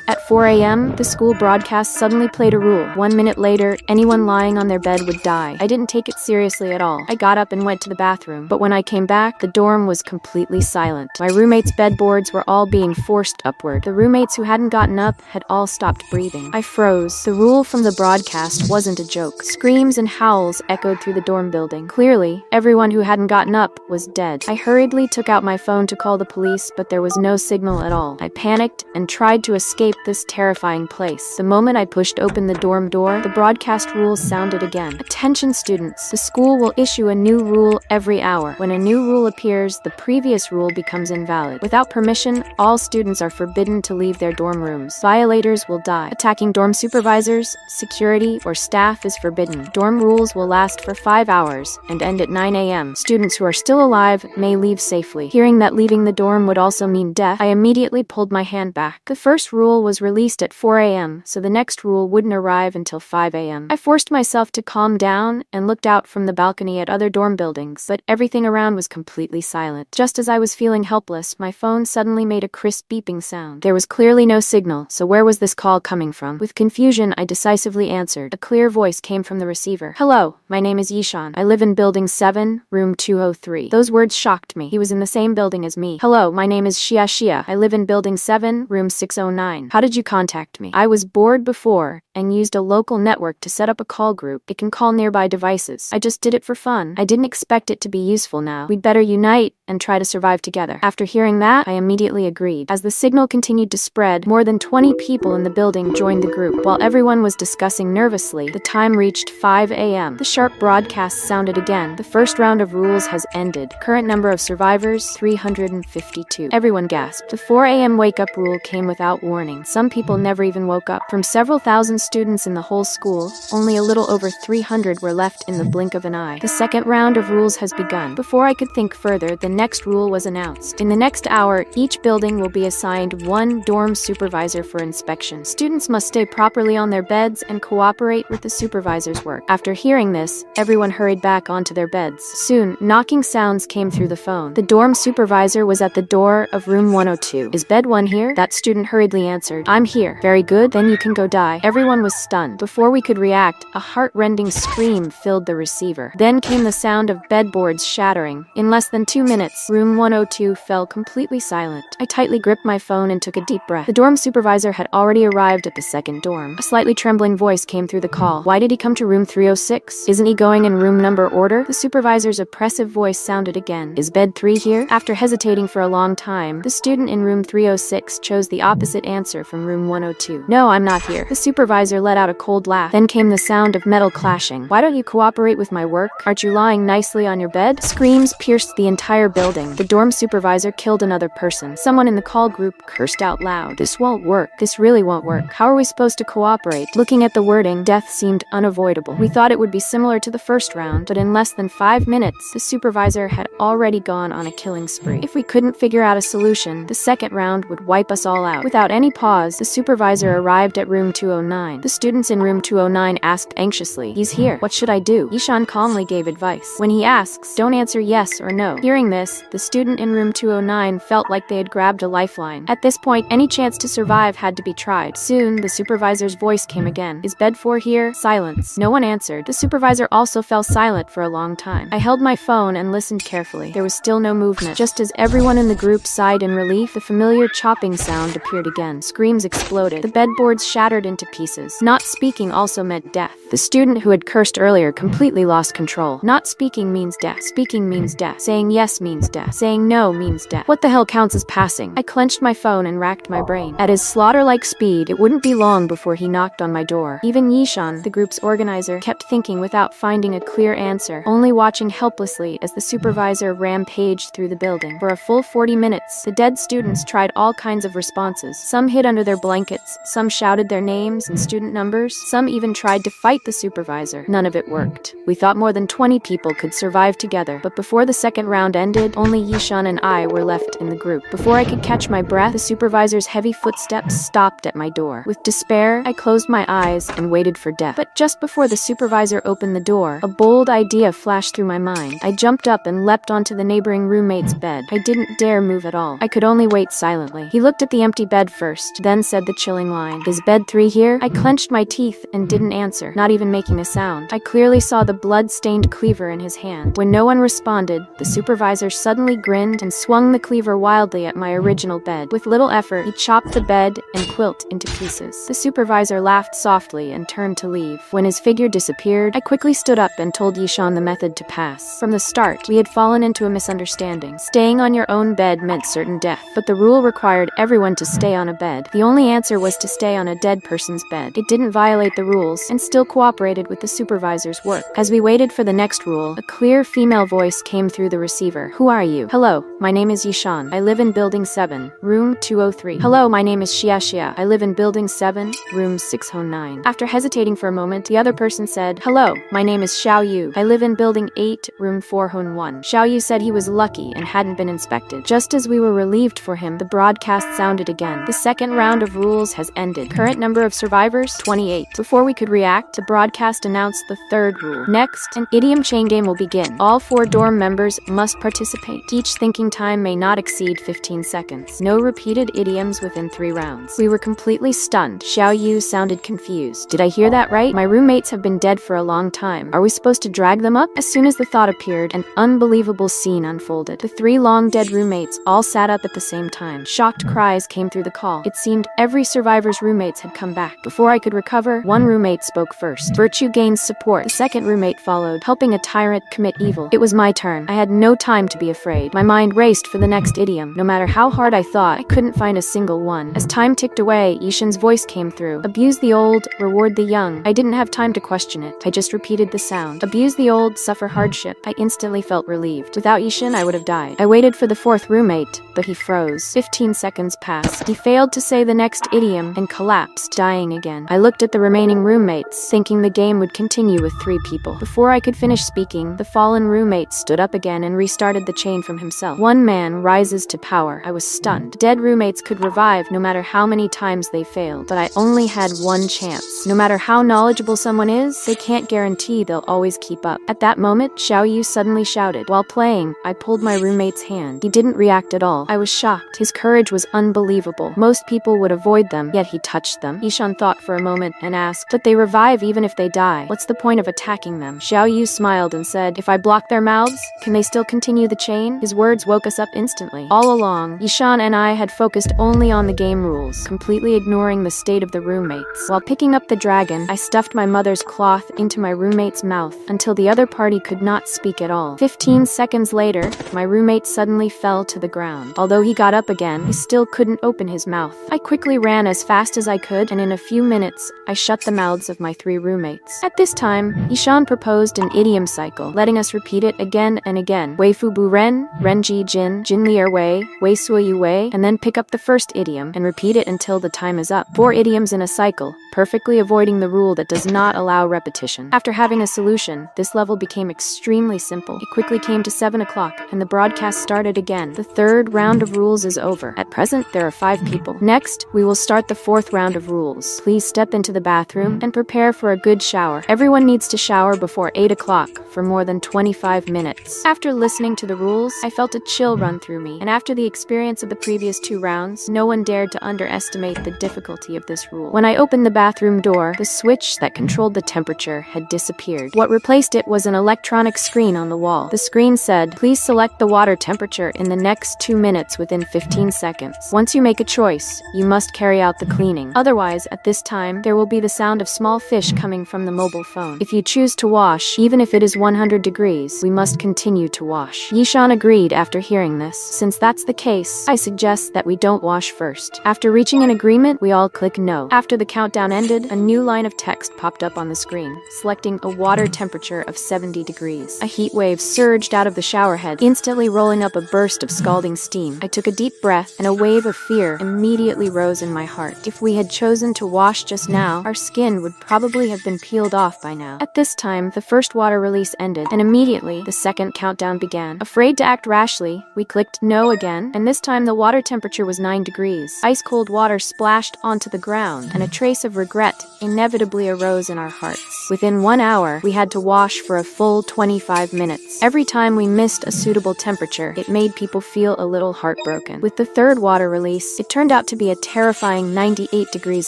At 4 a.m., the school broadcast suddenly played a rule. 1 minute later, anyone lying on their bed would die. I didn't take it seriously at all. I got up and went to the bathroom, but when I came back, the dorm was completely silent. My roommates' bedboards were all being forced upward. The roommates who hadn't gotten up had all stopped breathing. I froze. The rule from the broadcast wasn't a joke. Screams and howls echoed through the dorm building. Clearly, everyone who hadn't gotten up was dead. I hurriedly took out my phone to call the police, but there was no signal at all. I panicked and tried to escape this terrifying place. The moment I pushed open the dorm door, the broadcast rules sounded again. Attention students, the school will issue a new rule every hour. When a new rule appears, the previous rule becomes invalid. Without permission, all students are forbidden to leave their dorm rooms. Violators will die. Attacking dorm supervisors, security, or staff is forbidden. Dorm rules will last for 5 hours and end at 9 a.m. Students who are still alive may leave safely. Hearing that leaving the dorm would also mean death, I immediately pulled my hand back. The first rule was released at 4 a.m., so the next rule wouldn't arrive until 5 a.m. I forced myself to calm down and looked out from the balcony at other dorm buildings, but everything around was completely silent. Just as I was feeling helpless, my phone suddenly made a crisp beeping sound. There was clearly no signal, so where was this call coming from? With confusion, I decisively answered. A clear voice came from the receiver. "Hello, my name is Yishan. I live in building 7, room 203. Those words shocked me. He was in the same building as me. "Hello, my name is Xia. I live in building 7, room 609. How did you contact me?" I was bored before and used a local network to set up a call group. It can call nearby devices. I just did it for fun. I didn't expect it to be useful now. We'd better unite and try to survive together. After hearing that, I immediately agreed. As the signal continued to spread, more than 20 people in the building joined the group. While everyone was discussing nervously, the time reached 5 a.m. The sharp broadcast sounded again. The first round of rules has ended. Current number of survivors, 352. Everyone gasped. The 4 a.m. wake-up rule came without warning. Some people never even woke up. From several thousand students in the whole school, only a little over 300 were left in the blink of an eye. The second round of rules has begun. Before I could think further, the next rule was announced. In the next hour, each building will be assigned one dorm supervisor for inspection. Students must stay properly on their beds and cooperate with the supervisor's work. After hearing this, everyone hurried back onto their beds. Soon, knocking sounds came through the phone. The dorm supervisor was at the door of room 102. "Is bed 1 here?" That student hurriedly answered. "I'm here." "Very good, then you can go die." Everyone was stunned. Before we could react, a heart-rending scream filled the receiver. Then came the sound of bedboards shattering. In less than 2 minutes, room 102 fell completely silent. I tightly gripped my phone and took a deep breath. The dorm supervisor had already arrived at the second dorm. A slightly trembling voice came through the call. "Why did he come to room 306? Isn't he going in room number order?" The supervisor's oppressive voice sounded again. "Is bed 3 here?" After hesitating for a long time, the student in room 306 chose the opposite answer from room 102. "No, I'm not here." The supervisor let out a cold laugh. Then came the sound of metal clashing. "Why don't you cooperate with my work? Aren't you lying nicely on your bed?" Screams pierced the entire building. The dorm supervisor killed another person. Someone in the call group cursed out loud. "This won't work. This really won't work. How are we supposed to cooperate?" Looking at the wording, death seemed unavoidable. We thought it would be similar to the first round, but in less than 5 minutes, the supervisor had already gone on a killing spree. If we couldn't figure out a solution, the second round would wipe us all out. Without any pause, the supervisor arrived at room 209. The students in room 209 asked anxiously, "He's here. What should I do?" Yishan calmly gave advice. "When he asks, don't answer yes or no." Hearing this, the student in room 209 felt like they had grabbed a lifeline. At this point, any chance to survive had to be tried. Soon, the supervisor's voice came again. "Is bed 4 here?" Silence. No one answered. The supervisor also fell silent for a long time. I held my phone and listened carefully. There was still no movement. Just as everyone in the group sighed in relief, the familiar chopping sound appeared again. Screams exploded. The bedboards shattered into pieces. Not speaking also meant death. The student who had cursed earlier completely lost control. Not speaking means death. Speaking means death. Saying yes means death. Saying no means death. What the hell counts as passing? I clenched my phone and racked my brain. At his slaughter-like speed, it wouldn't be long before he knocked on my door. Even Yishan, the group's organizer, kept thinking without finding a clear answer, only watching helplessly as the supervisor rampaged through the building. For a full 40 minutes, the dead students tried all kinds of responses. Some hid under their blankets, some shouted their names and student numbers, some even tried to fight the supervisor. None of it worked. We thought more than 20 people could survive together, but before the second round ended, only Yishan and I were left in the group. Before I could catch my breath, the supervisor's heavy footsteps stopped at my door. With despair, I closed my eyes and waited for death. But just before the supervisor opened the door, a bold idea flashed through my mind. I jumped up and leapt onto the neighboring roommate's bed. I didn't dare move at all. I could only wait silently. He looked at the empty bed first, paused, then said the chilling line, "Is bed 3 here?" I clenched my teeth and didn't answer, not even making a sound. I clearly saw the blood-stained cleaver in his hand. When no one responded, the supervisor suddenly grinned and swung the cleaver wildly at my original bed. With little effort, he chopped the bed and quilt into pieces. The supervisor laughed softly and turned to leave. When his figure disappeared, I quickly stood up and told Yishan the method to pass. From the start, we had fallen into a misunderstanding. Staying on your own bed meant certain death, but the rule required everyone to stay on a bed. The only answer was to stay on a dead person's bed. It didn't violate the rules and still cooperated with the supervisor's work. As we waited for the next rule, a clear female voice came through the receiver. "Who are you?" "Hello, my name is Yishan. I live in building 7, room 203. "Hello, my name is Xia. I live in building 7, room 609. After hesitating for a moment, the other person said, "Hello, my name is Xiao Yu. I live in building 8, room 401. Xiao Yu said he was lucky and hadn't been inspected. Just as we were relieved for him, the broadcast sounded again. "The second round of rules has ended. Current number of survivors, 28. Before we could react, the broadcast announced the third rule. Next, an idiom chain game will begin. All 4 dorm members must participate. Each thinking time may not exceed 15 seconds. No repeated idioms within 3 rounds. We were completely stunned. Xiao Yu sounded confused. "Did I hear that right? My roommates have been dead for a long time. Are we supposed to drag them up?" As soon as the thought appeared, an unbelievable scene unfolded. The 3 long dead roommates all sat up at the same time. Shocked cries came through the call. It seemed every survivor's roommates had come back. Before I could recover, one roommate spoke first. Virtue gains support. The second roommate followed, helping a tyrant commit evil. It was my turn. I had no time to be afraid. My mind raced for the next idiom. No matter how hard I thought, I couldn't find a single one. As time ticked away, Yishan's voice came through. "Abuse the old, reward the young." I didn't have time to question it. I just repeated the sound. "Abuse the old, suffer hardship." I instantly felt relieved. Without Yishan, I would have died. I waited for the 4th roommate, but he froze. 15 seconds passed. He failed to say the next idiom and collapsed, dying again. I looked at the remaining roommates, thinking the game would continue with 3 people. Before I could finish speaking, the fallen roommate stood up again and restarted the chain from himself. One man rises to power. I was stunned. Dead roommates could revive no matter how many times they failed, but I only had one chance. No matter how knowledgeable someone is, they can't guarantee they'll always keep up. At that moment, Xiao Yu suddenly shouted. While playing, I pulled my roommate's hand. He didn't react at all. I was shocked. His courage was unbelievable. Most people would avoid them, yet he touched them. Yishan thought for a moment and asked, "But they revive even if they die. What's the point of attacking them?" Xiao Yu smiled and said, "If I block their mouths, can they still continue the chain?" His words woke us up instantly. All along, Yishan and I had focused only on the game rules, completely ignoring the state of the roommates. While picking up the dragon, I stuffed my mother's cloth into my roommate's mouth until the other party could not speak at all. 15 seconds later, my roommate suddenly fell to the ground. Although he got up again, he still couldn't open his mouth. I quickly ran as fast as I could, and in a few minutes, I shut the mouths of my 3 roommates. At this time, Yishan proposed an idiom cycle, letting us repeat it again and again. Wei fu bu ren, ren ji jin, jin li er wei, wei suo yu wei, and then pick up the first idiom and repeat it until the time is up. 4 idioms in a cycle, perfectly avoiding the rule that does not allow repetition. After having a solution, this level became extremely simple. It quickly came to 7 o'clock, and the broadcast started again. The 3rd round of rules is over. At present, there are 5 people. Next, we will start the 4th round of rules. Please step into the bathroom and prepare for a good shower. Everyone needs to shower before 8 o'clock for more than 25 minutes. After listening to the rules, I felt a chill run through me, and after the experience of the previous 2 rounds, no one dared to underestimate the difficulty of this rule. When I opened the bathroom door, the switch that controlled the temperature had disappeared. What replaced it was an electronic screen on the wall. The screen said, "Please select the water temperature in the next 2 minutes within 15 seconds. Once you make a choice, you must carry out the cleaning. Otherwise, at this time, there will be the sound of small fish coming from the mobile phone. If you choose to wash, even if it is 100 degrees, we must continue to wash." Yishan agreed after hearing this. Since that's the case, I suggest that we don't wash first. After reaching an agreement, we all click no. After the countdown ended, a new line of text popped up on the screen, selecting a water temperature of 70 degrees. A heat wave surged out of the shower head, instantly rolling up a burst of scalding steam. I took a deep breath, and a wave of fear immediately rose in my heart. If we had chosen to wash just now, our skin would probably have been peeled off by now. At this time, the first water release ended, and immediately, the second countdown began. Afraid to act rashly, we clicked no again, and this time the water temperature was 9 degrees. Ice-cold water splashed onto the ground, and a trace of regret inevitably arose in our hearts. Within 1 hour, we had to wash for a full 25 minutes. Every time we missed a suitable temperature, it made people feel a little heartbroken. With the third water release, it turned out to be be a terrifying 98 degrees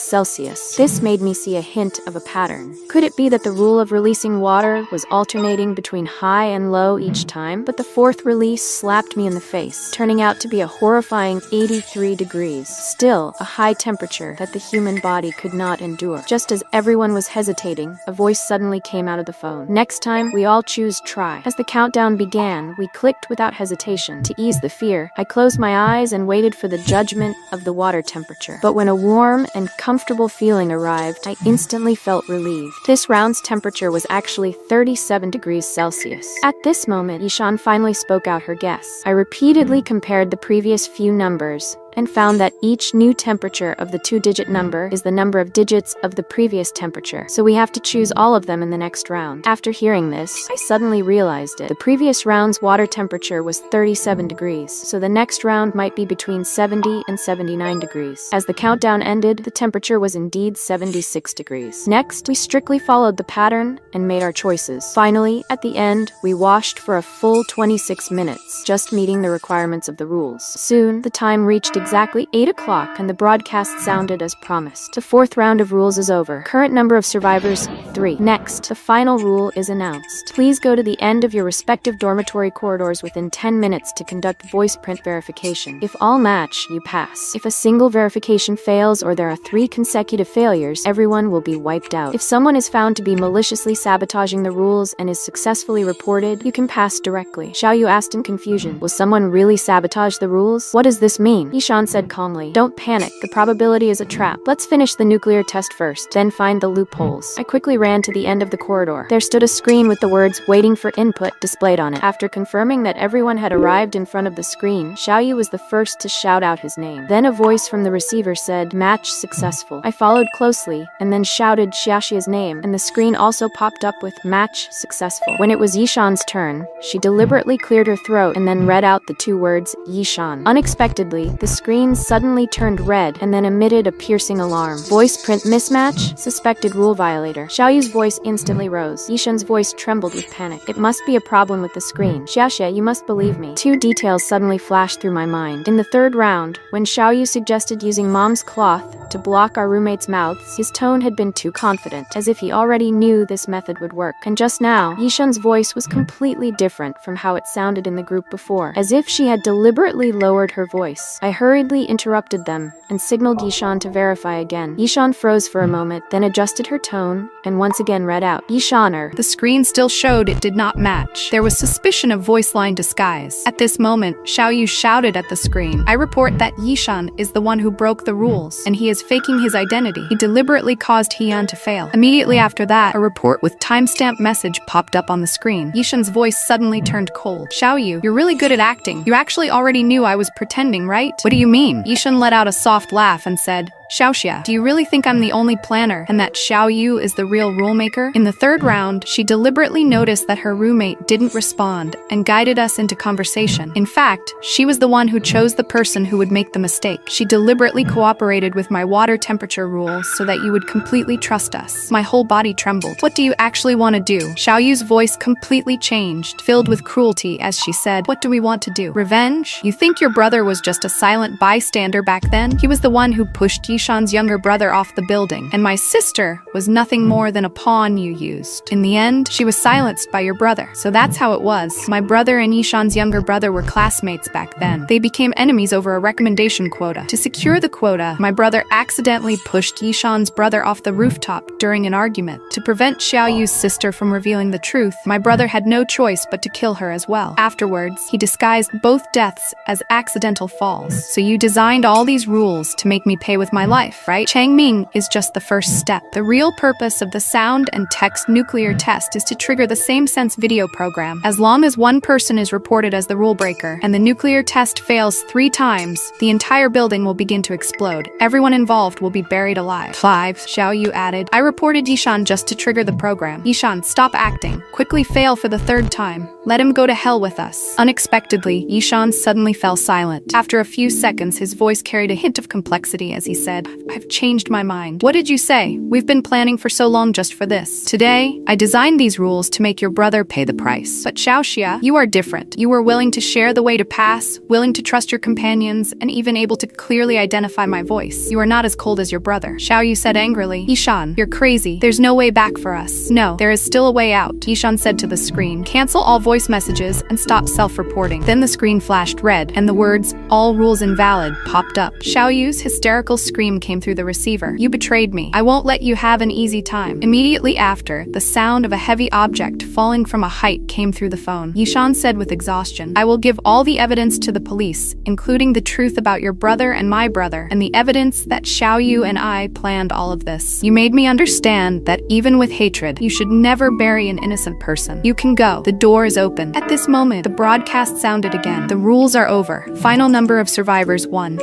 Celsius. This made me see a hint of a pattern. Could it be that the rule of releasing water was alternating between high and low each time? But the fourth release slapped me in the face, turning out to be a horrifying 83 degrees. Still, a high temperature that the human body could not endure. Just as everyone was hesitating, a voice suddenly came out of the phone. Next time, we all choose try. As the countdown began, we clicked without hesitation. To ease the fear, I closed my eyes and waited for the judgment of the water temperature. But when a warm and comfortable feeling arrived, I instantly felt relieved. This round's temperature was actually 37 degrees Celsius. At this moment, Ishan finally spoke out her guess. I repeatedly compared the previous few numbers and found that each new temperature of the two-digit number is the number of digits of the previous temperature, so we have to choose all of them in the next round. After hearing this, I suddenly realized it. The previous round's water temperature was 37 degrees, so the next round might be between 70 and 79 degrees. As the countdown ended, the temperature was indeed 76 degrees. Next, we strictly followed the pattern and made our choices. Finally, at the end, we washed for a full 26 minutes, just meeting the requirements of the rules. Soon, the time reached exactly 8 o'clock and the broadcast sounded as promised. The fourth round of rules is over. Current number of survivors, 3. Next, the final rule is announced. Please go to the end of your respective dormitory corridors within 10 minutes to conduct voice print verification. If all match, you pass. If a single verification fails or there are 3 consecutive failures, everyone will be wiped out. If someone is found to be maliciously sabotaging the rules and is successfully reported, you can pass directly. Xiaoyu asked in confusion, will someone really sabotage the rules? What does this mean? Ishan said calmly, don't panic, the probability is a trap. Let's finish the nuclear test first, then find the loopholes. I quickly ran to the end of the corridor. There stood a screen with the words waiting for input displayed on it. After confirming that everyone had arrived in front of the screen, Xiaoyu was the first to shout out his name. Then a voice from the receiver said, match successful. I followed closely and then shouted Xiaxia's name, and the screen also popped up with match successful. When it was Yishan's turn, she deliberately cleared her throat and then read out the 2 words Yishan. Unexpectedly, the screen suddenly turned red and then emitted a piercing alarm. Voice print mismatch? Suspected rule violator. Xiaoyu's voice instantly rose. Yishan's voice trembled with panic. It must be a problem with the screen. Xiaxia, you must believe me. 2 details suddenly flashed through my mind. In the third round, when Xiaoyu suggested using mom's cloth to block our roommates' mouths, his tone had been too confident, as if he already knew this method would work. And just now, Yishan's voice was completely different from how it sounded in the group before, as if she had deliberately lowered her voice. I hurriedly interrupted them and signaled Yishan to verify again. Yishan froze for a moment, then adjusted her tone and once again read out, Yishaner. The screen still showed it did not match. There was suspicion of voice line disguise. At this moment, Xiaoyu shouted at the screen, I report that Yishan is the one who broke the rules, and he is faking his identity. He deliberately caused Heian to fail. Immediately after that, a report with timestamp message popped up on the screen. Yishan's voice suddenly turned cold. Xiaoyu, you're really good at acting. You actually already knew I was pretending, right? What do you mean? Yishan let out a soft laugh and said, Xiaoxia, do you really think I'm the only planner and that Xiaoyu is the real rule maker? In the third round, she deliberately noticed that her roommate didn't respond and guided us into conversation. In fact, she was the one who chose the person who would make the mistake. She deliberately cooperated with my water temperature rules so that you would completely trust us. My whole body trembled. What do you actually want to do? Xiaoyu's voice completely changed, filled with cruelty as she said, what do we want to do? Revenge? You think your brother was just a silent bystander back then? He was the one who pushed Yishan's younger brother off the building, and my sister was nothing more than a pawn you used. In the end, she was silenced by your brother. So that's how it was. My brother and Yishan's younger brother were classmates back then. They became enemies over a recommendation quota. To secure the quota, my brother accidentally pushed Yishan's brother off the rooftop during an argument. To prevent Xiaoyu's sister from revealing the truth, my brother had no choice but to kill her as well. Afterwards, he disguised both deaths as accidental falls. So you designed all these rules to make me pay with my life, right? Changming is just the first step. The real purpose of the sound and text nuclear test is to trigger the same sense video program. As long as one person is reported as the rule breaker and the nuclear test fails 3 times, the entire building will begin to explode. Everyone involved will be buried alive. 5, Xiaoyu added. I reported Yishan just to trigger the program. Yishan, stop acting. Quickly fail for the 3rd time. Let him go to hell with us. Unexpectedly, Yishan suddenly fell silent. After a few seconds, his voice carried a hint of complexity as he said, head. I've changed my mind. What did you say? We've been planning for so long just for this. Today, I designed these rules to make your brother pay the price. But Xiaoxia, you are different. You were willing to share the way to pass, willing to trust your companions, and even able to clearly identify my voice. You are not as cold as your brother. Xiaoyu said angrily. Yishan, you're crazy. There's no way back for us. No, there is still a way out. Yishan said to the screen. Cancel all voice messages and stop self-reporting. Then the screen flashed red, and the words, all rules invalid, popped up. Xiaoyu's hysterical scream came through the receiver. You betrayed me. I won't let you have an easy time. Immediately after, the sound of a heavy object falling from a height came through the phone. Yishan said with exhaustion, I will give all the evidence to the police, including the truth about your brother and my brother, and the evidence that Xiaoyu and I planned all of this. You made me understand that even with hatred, you should never bury an innocent person. You can go. The door is open. At this moment, the broadcast sounded again. The rules are over. Final number of survivors 1.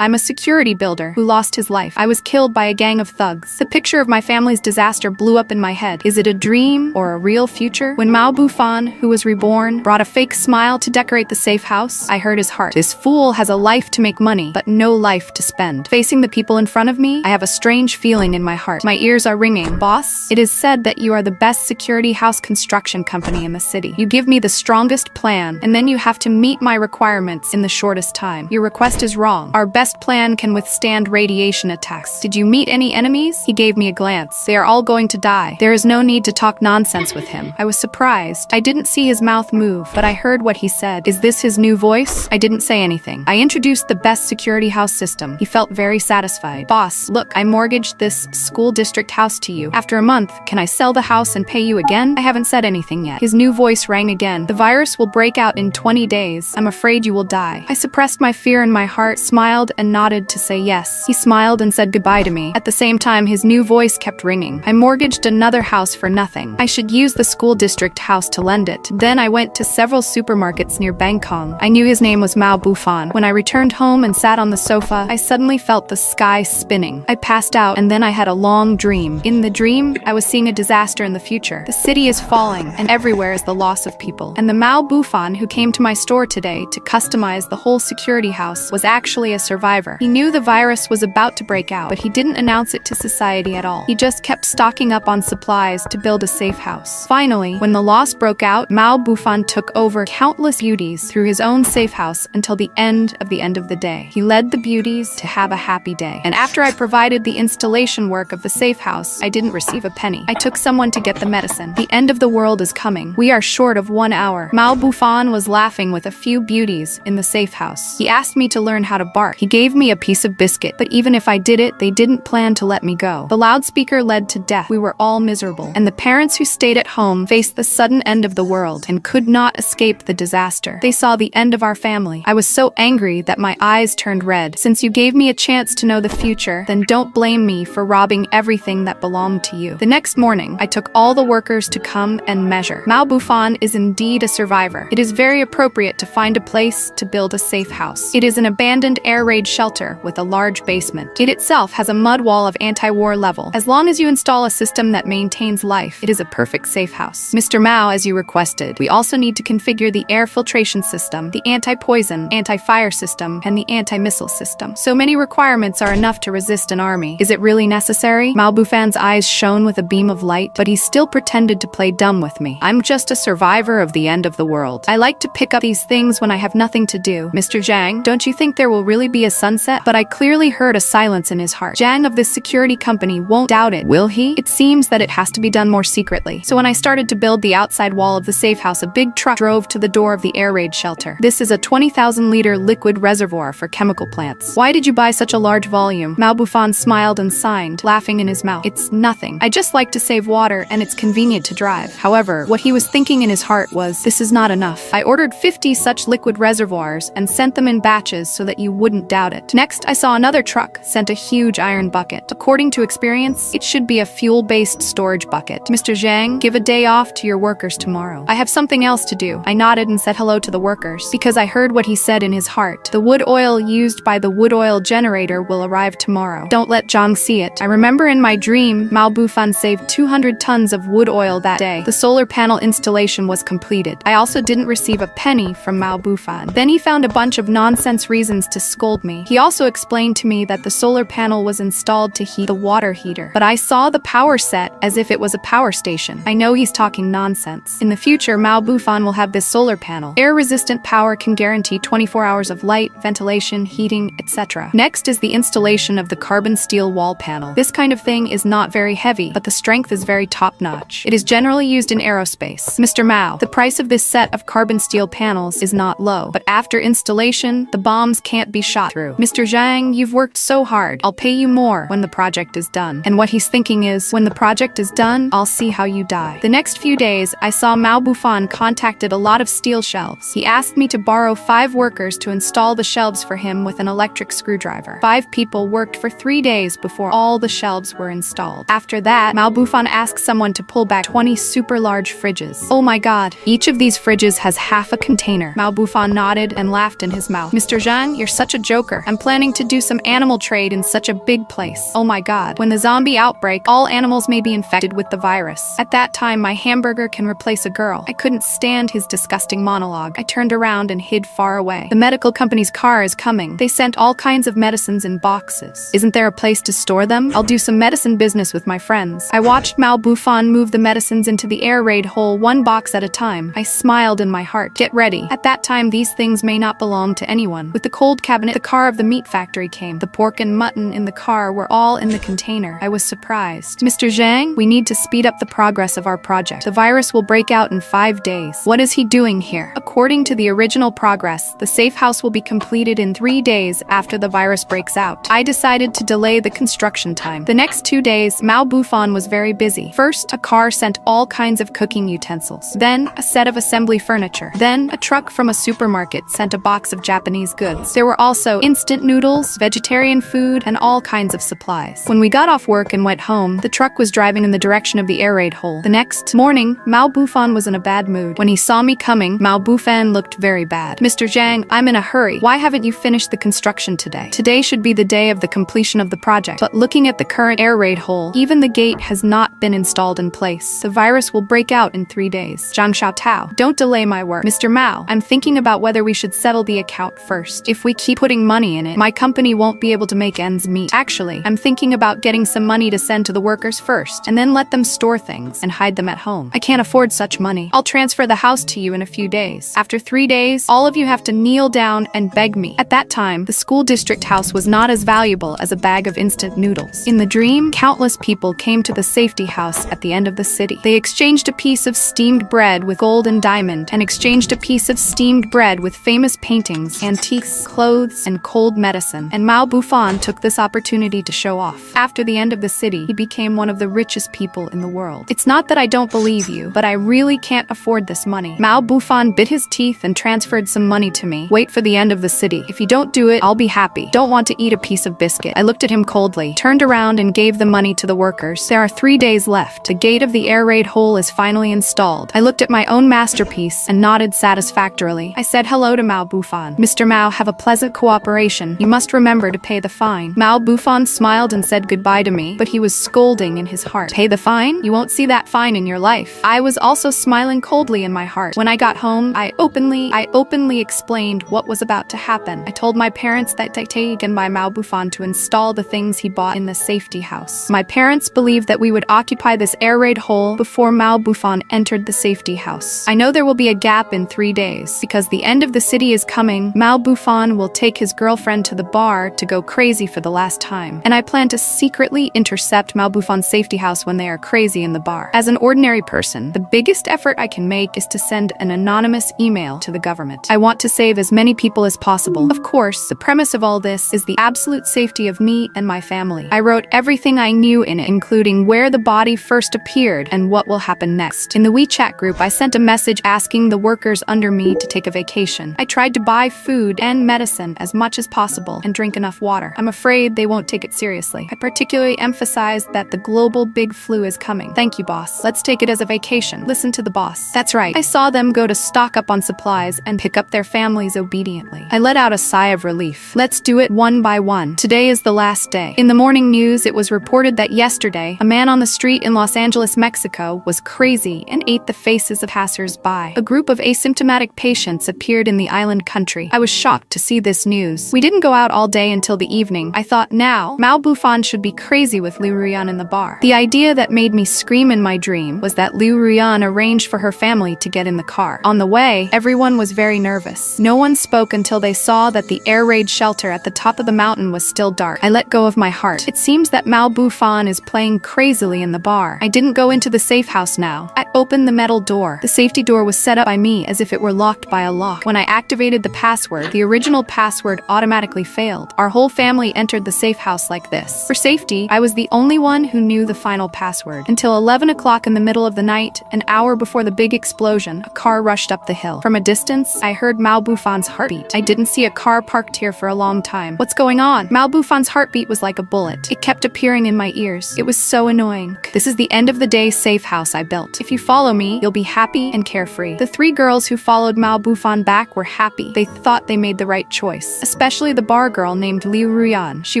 I'm a security builder who lost his life. I was killed by a gang of thugs. The picture of my family's disaster blew up in my head. Is it a dream or a real future? When Mao Bufan, who was reborn, brought a fake smile to decorate the safe house, I heard his heart. This fool has a life to make money, but no life to spend. Facing the people in front of me, I have a strange feeling in my heart. My ears are ringing. Boss, it is said that you are the best security house construction company in the city. You give me the strongest plan, and then you have to meet my requirements in the shortest time. Your request is wrong. Our best plan can withstand radiation attacks. Did you meet any enemies? He gave me a glance. They are all going to die. There is no need to talk nonsense with him. I was surprised. I didn't see his mouth move, but I heard what he said. Is this his new voice? I didn't say anything. I introduced the best security house system. He felt very satisfied. Boss, look, I mortgaged this school district house to you. After a month, can I sell the house and pay you again? I haven't said anything yet. His new voice rang again. The virus will break out in 20 days. I'm afraid you will die. I suppressed my fear in my heart, smiled, and nodded to say yes. He smiled and said goodbye to me. At the same time, his new voice kept ringing. I mortgaged another house for nothing. I should use the school district house to lend it. Then I went to several supermarkets near Bangkok. I knew his name was Mao Bufan. When I returned home and sat on the sofa, I suddenly felt the sky spinning. I passed out, and then I had a long dream. In the dream, I was seeing a disaster in the future. The city is falling, and everywhere is the loss of people. And the Mao Bufan who came to my store today to customize the whole security house was actually a survivor. He knew the virus was about to break out, but he didn't announce it to society at all. He just kept stocking up on supplies to build a safe house. Finally, when the loss broke out, Mao Bufan took over countless beauties through his own safe house until the end of the day. He led the beauties to have a happy day. And after I provided the installation work of the safe house, I didn't receive a penny. I took someone to get the medicine. The end of the world is coming. We are short of 1 hour. Mao Bufan was laughing with a few beauties in the safe house. He asked me to learn how to bark. He gave me a piece of biscuit, but even if I did it, they didn't plan to let me go. The loudspeaker led to death. We were all miserable, and the parents who stayed at home faced the sudden end of the world and could not escape the disaster. They saw the end of our family. I was so angry that my eyes turned red. Since you gave me a chance to know the future, then don't blame me for robbing everything that belonged to you. The next morning, I took all the workers to come and measure. Mao Bufan is indeed a survivor. It is very appropriate to find a place to build a safe house. It is an abandoned air raid shelter with a large basement. It itself has a mud wall of anti-war level. As long as you install a system that maintains life, it is a perfect safe house. Mr. Mao, as you requested, we also need to configure the air filtration system, the anti-poison, anti-fire system, and the anti-missile system. So many requirements are enough to resist an army. Is it really necessary? Mao Bufan's eyes shone with a beam of light, but he still pretended to play dumb with me. I'm just a survivor of the end of the world. I like to pick up these things when I have nothing to do. Mr. Zhang, don't you think there will really be a sunset? But I clearly heard a silence in his heart. Zhang of this security company won't doubt it, will he? It seems that it has to be done more secretly. So when I started to build the outside wall of the safe house, a big truck drove to the door of the air raid shelter. This is a 20,000-liter liquid reservoir for chemical plants. Why did you buy such a large volume? Mao Bufan smiled and signed, laughing in his mouth. It's nothing. I just like to save water, and it's convenient to drive. However, what he was thinking in his heart was, this is not enough. I ordered 50 such liquid reservoirs and sent them in batches so that you wouldn't doubt it. Next, I saw another truck sent a huge iron bucket. According to experience, it should be a fuel-based storage bucket. Mr. Zhang, give a day off to your workers tomorrow. I have something else to do. I nodded and said hello to the workers, because I heard what he said in his heart. The wood oil used by the wood oil generator will arrive tomorrow. Don't let Zhang see it. I remember in my dream, Mao Bufan saved 200 tons of wood oil that day. The solar panel installation was completed. I also didn't receive a penny from Mao Bufan. Then he found a bunch of nonsense reasons to scold me. me. He also explained to me that the solar panel was installed to heat the water heater, but I saw the power set as if it was a power station. I know he's talking nonsense. In the future, Mao Bufan will have this solar panel. Air-resistant power can guarantee 24 hours of light, ventilation, heating, etc. Next is the installation of the carbon steel wall panel. This kind of thing is not very heavy, but the strength is very top-notch. It is generally used in aerospace. Mr. Mao, the price of this set of carbon steel panels is not low, but after installation, the bombs can't be shot through. Mr. Zhang, you've worked so hard. I'll pay you more when the project is done. And what he's thinking is, when the project is done, I'll see how you die. The next few days, I saw Mao Bufan contacted a lot of steel shelves. He asked me to borrow 5 workers to install the shelves for him with an electric screwdriver. 5 people worked for 3 days before all the shelves were installed. After that, Mao Bufan asked someone to pull back 20 super large fridges. Oh my god, each of these fridges has half a container. Mao Bufan nodded and laughed in his mouth. Mr. Zhang, you're such a joker. I'm planning to do some animal trade in such a big place. Oh my god. When the zombie outbreak, all animals may be infected with the virus. At that time, my hamburger can replace a girl. I couldn't stand his disgusting monologue. I turned around and hid far away. The medical company's car is coming. They sent all kinds of medicines in boxes. Isn't there a place to store them? I'll do some medicine business with my friends. I watched Mao Bufan move the medicines into the air raid hole 1 box at a time. I smiled in my heart. Get ready. At that time, these things may not belong to anyone. With the cold cabinet, the car of the meat factory came. The pork and mutton in the car were all in the container. I was surprised. Mr. Zhang, we need to speed up the progress of our project. The virus will break out in 5 days. What is he doing here? According to the original progress, the safe house will be completed in 3 days after the virus breaks out. I decided to delay the construction time. The next 2 days, Mao Bufan was very busy. First, a car sent all kinds of cooking utensils. Then, a set of assembly furniture. Then, a truck from a supermarket sent a box of Japanese goods. There were also instant noodles, vegetarian food, and all kinds of supplies. When we got off work and went home, the truck was driving in the direction of the air raid hole. The next morning, Mao Bufan was in a bad mood. When he saw me coming, Mao Bufan looked very bad. Mr. Zhang, I'm in a hurry. Why haven't you finished the construction today? Today should be the day of the completion of the project. But looking at the current air raid hole, even the gate has not been installed in place. The virus will break out in 3 days. Zhang Xiaotao, don't delay my work. Mr. Mao, I'm thinking about whether we should settle the account first. If we keep putting money in it, my company won't be able to make ends meet. Actually, I'm thinking about getting some money to send to the workers first, and then let them store things and hide them at home. I can't afford such money. I'll transfer the house to you in a few days. After 3 days, all of you have to kneel down and beg me. At that time, the school district house was not as valuable as a bag of instant noodles. In the dream, countless people came to the safety house at the end of the city. They exchanged a piece of steamed bread with gold and diamond, and exchanged a piece of steamed bread with famous paintings, antiques, clothes, and cold medicine. And Mao Bufan took this opportunity to show off. After the end of the city, he became one of the richest people in the world. It's not that I don't believe you, but I really can't afford this money. Mao Bufan bit his teeth and transferred some money to me. Wait for the end of the city. If you don't do it, I'll be happy. Don't want to eat a piece of biscuit. I looked at him coldly, turned around and gave the money to the workers. There are 3 days left. The gate of the air raid hole is finally installed. I looked at my own masterpiece and nodded satisfactorily. I said hello to Mao Bufan. Mr. Mao, have a pleasant cooperation. You must remember to pay the fine. Mao Bufan smiled and said goodbye to me, but he was scolding in his heart. Pay the fine? You won't see that fine in your life. I was also smiling coldly in my heart. When I got home, I openly explained what was about to happen. I told my parents that I'd taken by Mao Bufan to install the things he bought in the safety house. My parents believed that we would occupy this air raid hole before Mao Bufan entered the safety house. I know there will be a gap in 3 days, because the end of the city is coming. Mao Bufan will take his girlfriend to the bar to go crazy for the last time, and I plan to secretly intercept Mao Bufan's safety house when they are crazy in the bar. As an ordinary person, the biggest effort I can make is to send an anonymous email to the government. I want to save as many people as possible. Of course, the premise of all this is the absolute safety of me and my family. I wrote everything I knew in it, including where the body first appeared and what will happen next. In the WeChat group, I sent a message asking the workers under me to take a vacation. I tried to buy food and medicine as much as possible and drink enough water. I'm afraid they won't take it seriously. I particularly emphasized that the global big flu is coming. Thank you, boss. Let's take it as a vacation. Listen to the boss. That's right. I saw them go to stock up on supplies and pick up their families obediently. I let out a sigh of relief. Let's do it one by one. Today is the last day. In the morning news, it was reported that yesterday, a man on the street in Los Angeles, Mexico, was crazy and ate the faces of passers-by. A group of asymptomatic patients appeared in the island country. I was shocked to see this news. news. We didn't go out all day until the evening. I thought now, Mao Bufan should be crazy with Liu Ruyan in the bar. The idea that made me scream in my dream was that Liu Ruyan arranged for her family to get in the car. On the way, everyone was very nervous. No one spoke until they saw that the air raid shelter at the top of the mountain was still dark. I let go of my heart. It seems that Mao Bufan is playing crazily in the bar. I didn't go into the safe house now. I opened the metal door. The safety door was set up by me as if it were locked by a lock. When I activated the password, the original password automatically failed. Our whole family entered the safe house like this. For safety, I was the only one who knew the final password. Until 11 o'clock in the middle of the night, an hour before the big explosion, a car rushed up the hill. From a distance, I heard Mao Bufan's heartbeat. I didn't see a car parked here for a long time. What's going on? Mao Bufan's heartbeat was like a bullet. It kept appearing in my ears. It was so annoying. This is the end of the day safe house I built. If you follow me, you'll be happy and carefree. The 3 girls who followed Mao Bufan back were happy. They thought they made the right choice. Especially the bar girl named Liu Ruyan. She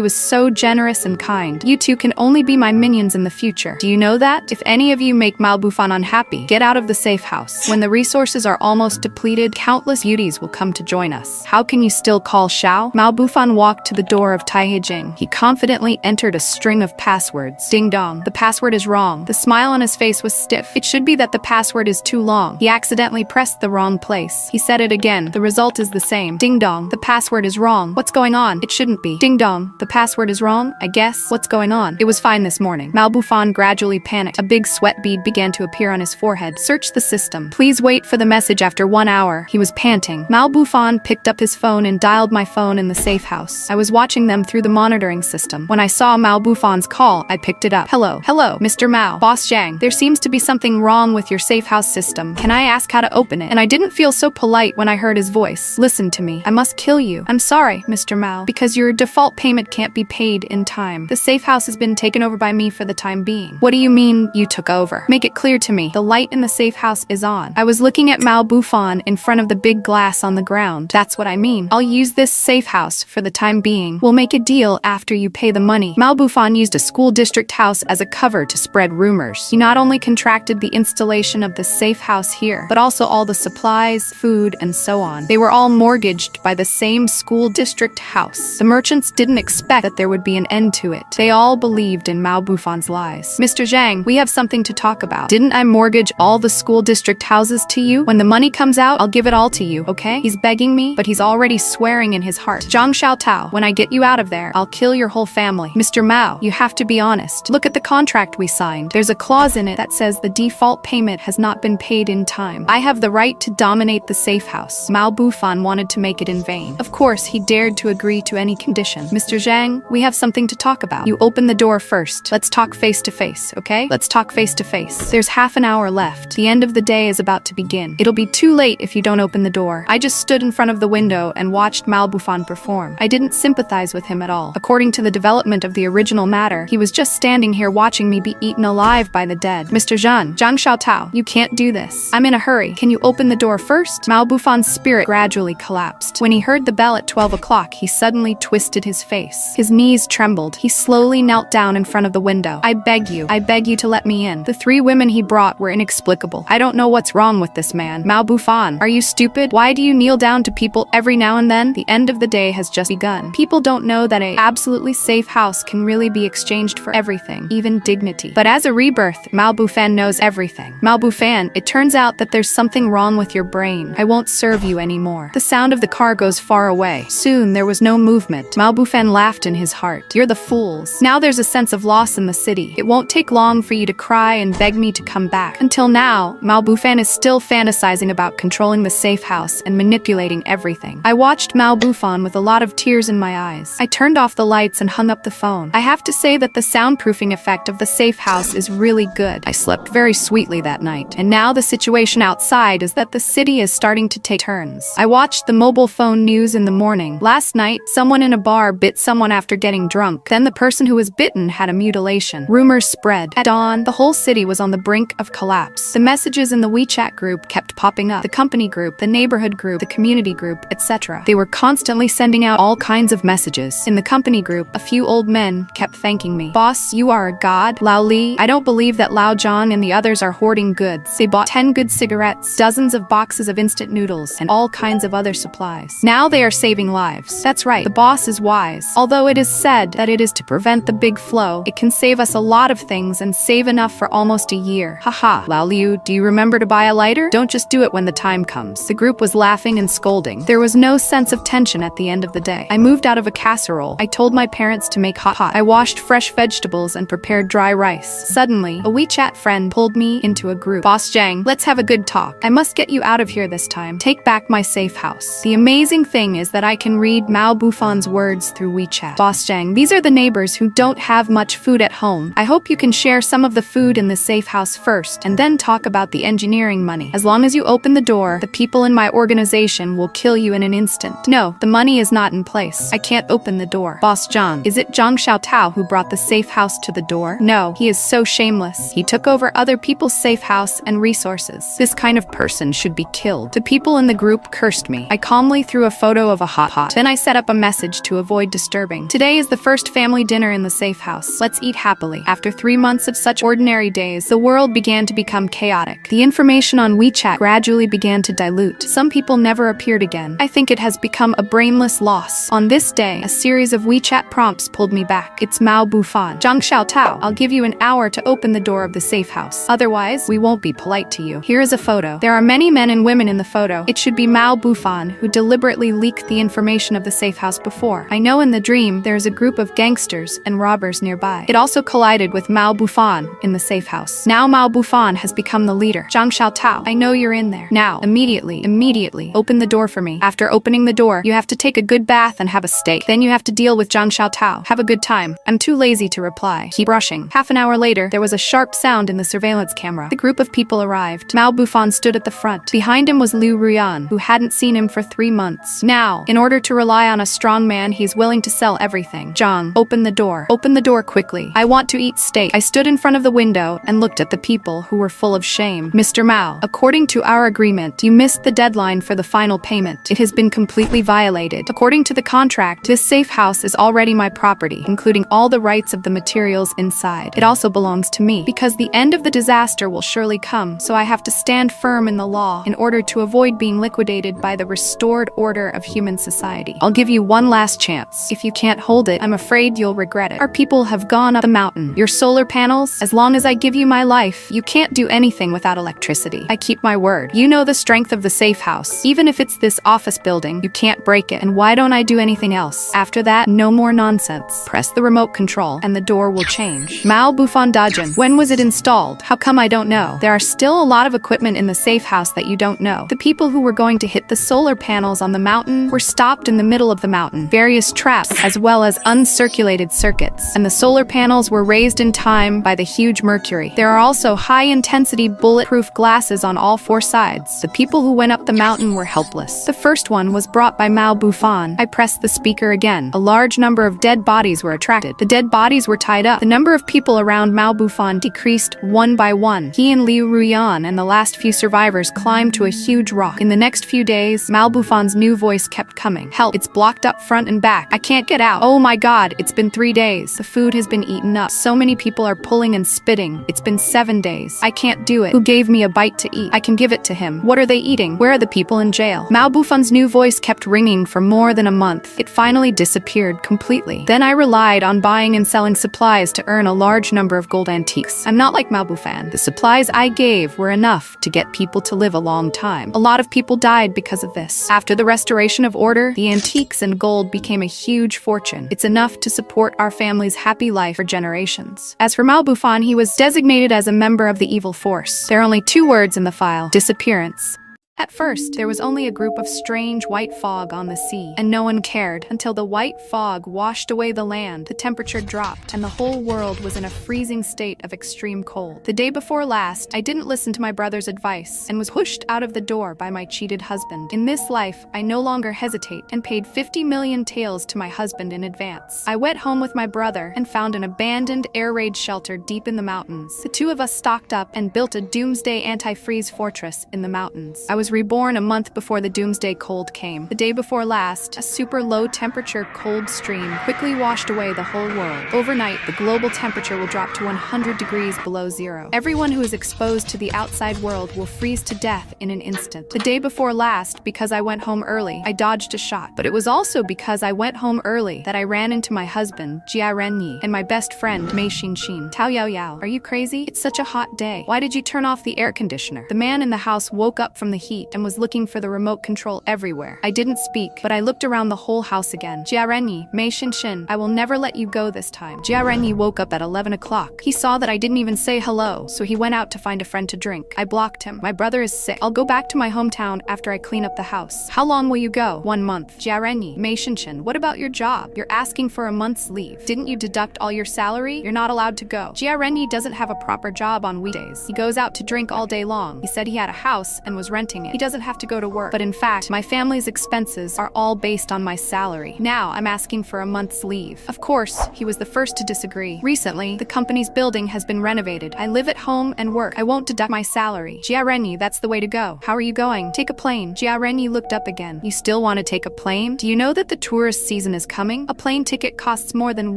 was so generous and kind. You two can only be my minions in the future. Do you know that? If any of you make Mao Bufan unhappy, get out of the safe house. When the resources are almost depleted, countless beauties will come to join us. How can you still call Xiao? Mao Bufan walked to the door of Taihijing. He confidently entered a string of passwords. Ding dong. The password is wrong. The smile on his face was stiff. It should be that the password is too long. He accidentally pressed the wrong place. He said it again. The result is the same. Ding dong. The password is wrong. What's going on? It shouldn't be. Ding dong. The password is wrong, I guess. What's going on? It was fine this morning. Mao Bufan gradually panicked. A big sweat bead began to appear on his forehead. Search the system. Please wait for the message after 1 hour. He was panting. Mao Bufan picked up his phone and dialed my phone in the safe house. I was watching them through the monitoring system. When I saw Mao Bufan's call, I picked it up. Hello, Mr. Mao. Boss Zhang. There seems to be something wrong with your safe house system. Can I ask how to open it? And I didn't feel so polite when I heard his voice. Listen to me. I must kill you. I'm sorry, Mr. Mao, because your default payment can't be paid in time. The safe house has been taken over by me for the time being. What do you mean you took over? Make it clear to me. The light in the safe house is on. I was looking at Mao Bufan in front of the big glass on the ground. That's what I mean. I'll use this safe house for the time being. We'll make a deal after you pay the money. Mao Bufan used a school district house as a cover to spread rumors. He not only contracted the installation of the safe house here, but also all the supplies, food, and so on. They were all mortgaged by the same school district house. The merchants didn't expect that there would be an end to it. They all believed in Mao Bufan's lies. Mr. Zhang, we have something to talk about. Didn't I mortgage all the school district houses to you? When the money comes out, I'll give it all to you, okay? He's begging me, but he's already swearing in his heart. Zhang Xiaotao, when I get you out of there, I'll kill your whole family. Mr. Mao, you have to be honest. Look at the contract we signed. There's a clause in it that says the default payment has not been paid in time. I have the right to dominate the safe house. Mao Bufan wanted to make it in vain. Of course, he dared to agree to any condition. Mr. Zhang, we have something to talk about. You open the door first. Let's talk face to face, okay? Let's talk face to face. There's half an hour left. The end of the day is about to begin. It'll be too late if you don't open the door. I just stood in front of the window and watched Mao Bufan perform. I didn't sympathize with him at all. According to the development of the original matter, he was just standing here watching me be eaten alive by the dead. Mr. Zhang Xiaotao, you can't do this. I'm in a hurry. Can you open the door first? Mao Bufan's spirit gradually collapsed. When he heard the bell at 12 o'clock, he suddenly twisted his face. His knees trembled. He slowly knelt down in front of the window. I beg you to let me in. The 3 women he brought were inexplicable. I don't know what's wrong with this man. Mao Bufan, are you stupid? Why do you kneel down to people every now and then? The end of the day has just begun. People don't know that a absolutely safe house can really be exchanged for everything, even dignity. But as a rebirth, Mao Bufan knows everything. Mao Bufan, it turns out that there's something wrong with your brain. I won't serve you anymore. The sound of the car goes far away. Soon there was no movement. Mao Bufan laughed in his heart. You're the fools. Now there's a sense of loss in the city. It won't take long for you to cry and beg me to come back. Until now, Mao Bufan is still fantasizing about controlling the safe house and manipulating everything. I watched Mao Bufan with a lot of tears in my eyes. I turned off the lights and hung up the phone. I have to say that the soundproofing effect of the safe house is really good. I slept very sweetly that night. And now the situation outside is that the city is starting to take turns. I watched the mobile phone news in the morning. Last night, someone in a bar bit someone after getting drunk. Then the person who was bitten had a mutilation. Rumors spread. At dawn, the whole city was on the brink of collapse. The messages in the WeChat group kept popping up. The company group, the neighborhood group, the community group, etc. They were constantly sending out all kinds of messages. In the company group, a few old men kept thanking me. Boss, you are a god. Lao Li, I don't believe that Lao Zhang and the others are hoarding goods. They bought 10 good cigarettes, dozens of boxes of instant noodles, and all kinds of other supplies. Now they are saving saving lives. That's right, the boss is wise. Although it is said that it is to prevent the big flow, it can save us a lot of things and save enough for almost a year. Haha. Lao Liu, do you remember to buy a lighter? Don't just do it when the time comes. The group was laughing and scolding. There was no sense of tension at the end of the day. I moved out of a casserole. I told my parents to make hot. I washed fresh vegetables and prepared dry rice. Suddenly, a WeChat friend pulled me into a group. Boss Zhang, let's have a good talk. I must get you out of here this time. Take back my safe house. The amazing thing is that I can read Mao Bufan's words through WeChat. Boss Zhang, these are the neighbors who don't have much food at home. I hope you can share some of the food in the safe house first, and then talk about the engineering money. As long as you open the door, the people in my organization will kill you in an instant. No, the money is not in place. I can't open the door. Boss Zhang, is it Zhang Xiaotao who brought the safe house to the door? No, he is so shameless. He took over other people's safe house and resources. This kind of person should be killed. The people in the group cursed me. I calmly threw a photo of a hot. Then I set up a message to avoid disturbing. Today is the first family dinner in the safe house. Let's eat happily. After 3 months of such ordinary days, the world began to become chaotic. The information on WeChat gradually began to dilute. Some people never appeared again. I think it has become a brainless loss. On this day, a series of WeChat prompts pulled me back. It's Mao Bufan. Zhang Xiaotao, I'll give you an hour to open the door of the safe house. Otherwise, we won't be polite to you. Here is a photo. There are many men and women in the photo. It should be Mao Bufan, who deliberately leaked the information of the safe house before. I know in the dream, there is a group of gangsters and robbers nearby. It also collided with Mao Bufan in the safe house. Now Mao Bufan has become the leader. Zhang Xiaotao, I know you're in there. Now, immediately, open the door for me. After opening the door, you have to take a good bath and have a steak. Then you have to deal with Zhang Xiaotao. Have a good time. I'm too lazy to reply. Keep brushing. Half an hour later, there was a sharp sound in the surveillance camera. The group of people arrived. Mao Bufan stood at the front. Behind him was Liu Ruyan, who hadn't seen him for 3 months. Now, in order to rely on a strong man, he's willing to sell everything. Zhang, open the door. Open the door quickly. I want to eat steak. I stood in front of the window and looked at the people who were full of shame. Mr. Mao, according to our agreement, you missed the deadline for the final payment. It has been completely violated. According to the contract, this safe house is already my property, including all the rights of the materials inside. It also belongs to me, because the end of the disaster will surely come, so I have to stand firm in the law in order to avoid being liquidated by the restored order of human society. I'll give you one last chance. If you can't hold it, I'm afraid you'll regret it. Our people have gone up the mountain. Your solar panels, as long as I give you my life, you can't do anything without electricity. I keep my word. You know the strength of the safe house. Even if it's this office building, you can't break it. And why don't I do anything else? After that, no more nonsense. Press the remote control, and the door will change. Mao Bufan Dajin. When was it installed? How come I don't know? There are still a lot of equipment in the safe house that you don't know. The people who were going to hit the solar panels on the mountain were stopped in the middle of the mountain. Various traps, as well as uncirculated circuits. And the solar panels were raised in time by the huge mercury. There are also high-intensity bulletproof glasses on all 4 sides. The people who went up the mountain were helpless. The first one was brought by Mao Bufan. I pressed the speaker again. A large number of dead bodies were attracted. The dead bodies were tied up. The number of people around Mao Bufan decreased one by one. He and Liu Ruyan and the last few survivors climbed to a huge rock. In the next few days, Mao Bufan's new voice kept coming. Help, it's blocked up front and back. I can't get out. Oh my god, it's been 3 days. The food has been eaten up. So many people are pulling and spitting. It's been 7 days. I can't do it. Who gave me a bite to eat? I can give it to him. What are they eating? Where are the people in jail? Mao Bufan's new voice kept ringing for more than a month. It finally disappeared completely. Then I relied on buying and selling supplies to earn a large number of gold antiques. I'm not like Mao Bufan. The supplies I gave were enough to get people to live a long time. A lot of people died because of this. After the restoration of order, the antiques and gold became a huge fortune. It's enough to support our family's happy life for generations. As for Mao Bufan, he was designated as a member of the evil force. There are only 2 words in the file: disappearance. At first, there was only a group of strange white fog on the sea, and no one cared until the white fog washed away the land, the temperature dropped, and the whole world was in a freezing state of extreme cold. The day before last, I didn't listen to my brother's advice and was pushed out of the door by my cheated husband. In this life, I no longer hesitate and paid 50 million taels to my husband in advance. I went home with my brother and found an abandoned air raid shelter deep in the mountains. The 2 of us stocked up and built a doomsday anti-freeze fortress in the mountains. I was was reborn a month before the doomsday cold came. The day before last, a super low temperature cold stream quickly washed away the whole world. Overnight, the global temperature will drop to 100 degrees below zero. Everyone who is exposed to the outside world will freeze to death in an instant. The day before last, because I went home early, I dodged a shot. But it was also because I went home early that I ran into my husband, Jia Renyi, and my best friend, Mei Xinxin. Tao Yao Yao, are you crazy? It's such a hot day. Why did you turn off the air conditioner? The man in the house woke up from the heat and was looking for the remote control everywhere. I didn't speak, but I looked around the whole house again. Jia Renyi, Mei Xinxin, I will never let you go this time. Jia Renyi woke up at 11 o'clock. He saw that I didn't even say hello, so he went out to find a friend to drink. I blocked him. My brother is sick. I'll go back to my hometown after I clean up the house. How long will you go? 1 month. Jia Renyi, Mei Xinxin, what about your job? You're asking for a month's leave. Didn't you deduct all your salary? You're not allowed to go. Jia Renyi doesn't have a proper job on weekdays. He goes out to drink all day long. He said he had a house and was renting it. He doesn't have to go to work. But in fact, my family's expenses are all based on my salary. Now I'm asking for a month's leave. Of course, he was the first to disagree. Recently, the company's building has been renovated. I live at home and work. I won't deduct my salary. Jia Renyi, that's the way to go. How are you going? Take a plane. Jia Renyi looked up again. You still want to take a plane? Do you know that the tourist season is coming? A plane ticket costs more than